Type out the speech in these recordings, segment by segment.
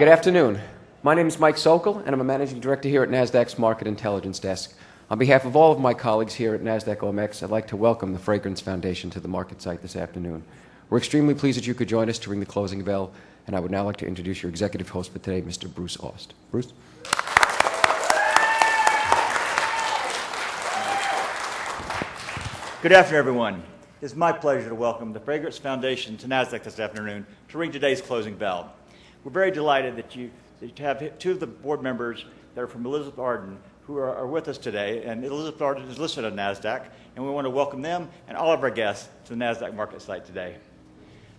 Good afternoon. My name is Mike Sokol, and I'm a Managing Director here at NASDAQ's Market Intelligence Desk. On behalf of all of my colleagues here at NASDAQ OMX, I'd like to welcome the Fragrance Foundation to the market site this afternoon. We're extremely pleased that you could join us to ring the closing bell, and I would now like to introduce your executive host for today, Mr. Bruce Aust. Bruce? Good afternoon, everyone. It's my pleasure to welcome the Fragrance Foundation to NASDAQ this afternoon to ring today's closing bell. We're very delighted that you have two of the board members that are from Elizabeth Arden who are with us today, and Elizabeth Arden is listed on NASDAQ, and we want to welcome them and all of our guests to the NASDAQ market site today.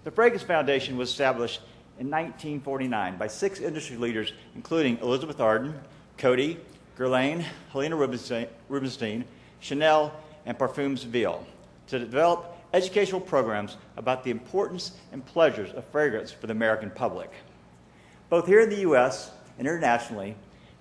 The Fragrance Foundation was established in 1949 by 6 industry leaders, including Elizabeth Arden, Coty, Guerlain, Helena Rubinstein, Chanel, and Parfums Ville, to develop educational programs about the importance and pleasures of fragrance for the American public. Both here in the U.S. and internationally,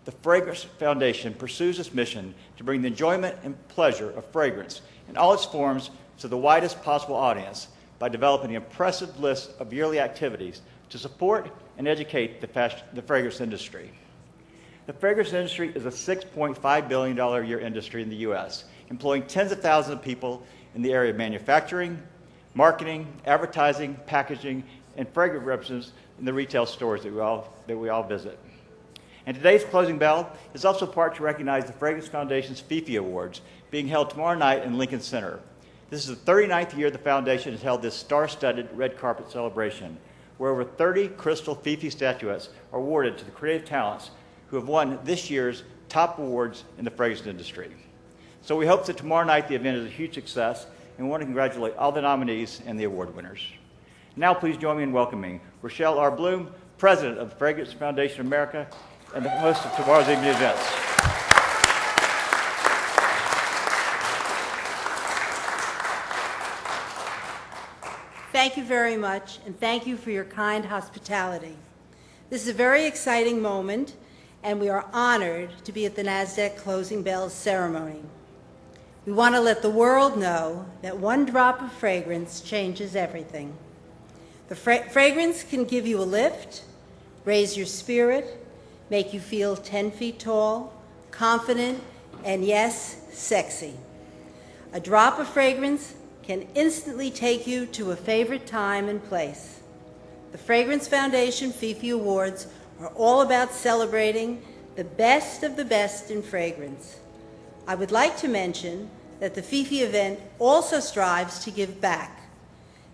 the Fragrance Foundation pursues its mission to bring the enjoyment and pleasure of fragrance in all its forms to the widest possible audience by developing an impressive list of yearly activities to support and educate the fragrance industry. The fragrance industry is a $6.5 billion a year industry in the U.S., employing tens of thousands of people in the area of manufacturing, marketing, advertising, packaging, and fragrance representatives in the retail stores that we all visit. And today's closing bell is also part to recognize the Fragrance Foundation's FiFi Awards, being held tomorrow night in Lincoln Center. This is the 39th year the Foundation has held this star-studded red carpet celebration, where over 30 crystal FiFi statuettes are awarded to the creative talents who have won this year's top awards in the fragrance industry. So we hope that tomorrow night the event is a huge success, and we want to congratulate all the nominees and the award winners. Now please join me in welcoming Rochelle R. Bloom, President of the Fragrance Foundation of America, and the host of tomorrow's evening events. Thank you very much, and thank you for your kind hospitality. This is a very exciting moment, and we are honored to be at the NASDAQ closing bells ceremony. We want to let the world know that one drop of fragrance changes everything. The fragrance can give you a lift, raise your spirit, make you feel 10 feet tall, confident, and yes, sexy. A drop of fragrance can instantly take you to a favorite time and place. The Fragrance Foundation FiFi Awards are all about celebrating the best of the best in fragrance. I would like to mention that the FiFi event also strives to give back,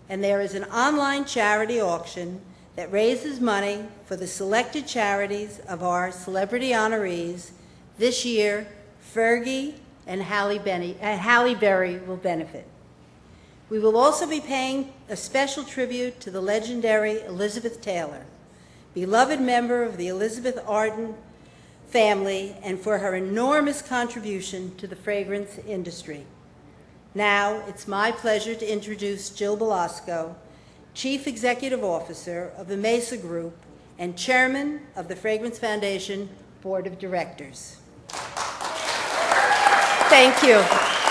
and there is an online charity auction that raises money for the selected charities of our celebrity honorees. This year, Fergie and Halle Berry will benefit. We will also be paying a special tribute to the legendary Elizabeth Taylor, beloved member of the Elizabeth Arden family, and for her enormous contribution to the fragrance industry. Now, it's my pleasure to introduce Jill Belasco, Chief Executive Officer of the Mesa Group and Chairman of the Fragrance Foundation Board of Directors. Thank you.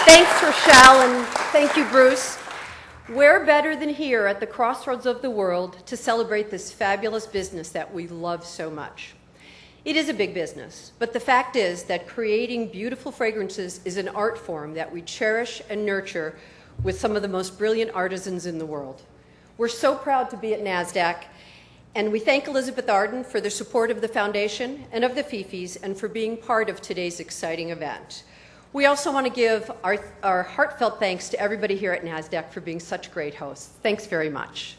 Thanks, Rochelle, and thank you, Bruce. Where better than here at the crossroads of the world to celebrate this fabulous business that we love so much? It is a big business, but the fact is that creating beautiful fragrances is an art form that we cherish and nurture with some of the most brilliant artisans in the world. We're so proud to be at NASDAQ, and we thank Elizabeth Arden for their support of the Foundation and of the FiFis and for being part of today's exciting event. We also want to give our heartfelt thanks to everybody here at NASDAQ for being such great hosts. Thanks very much.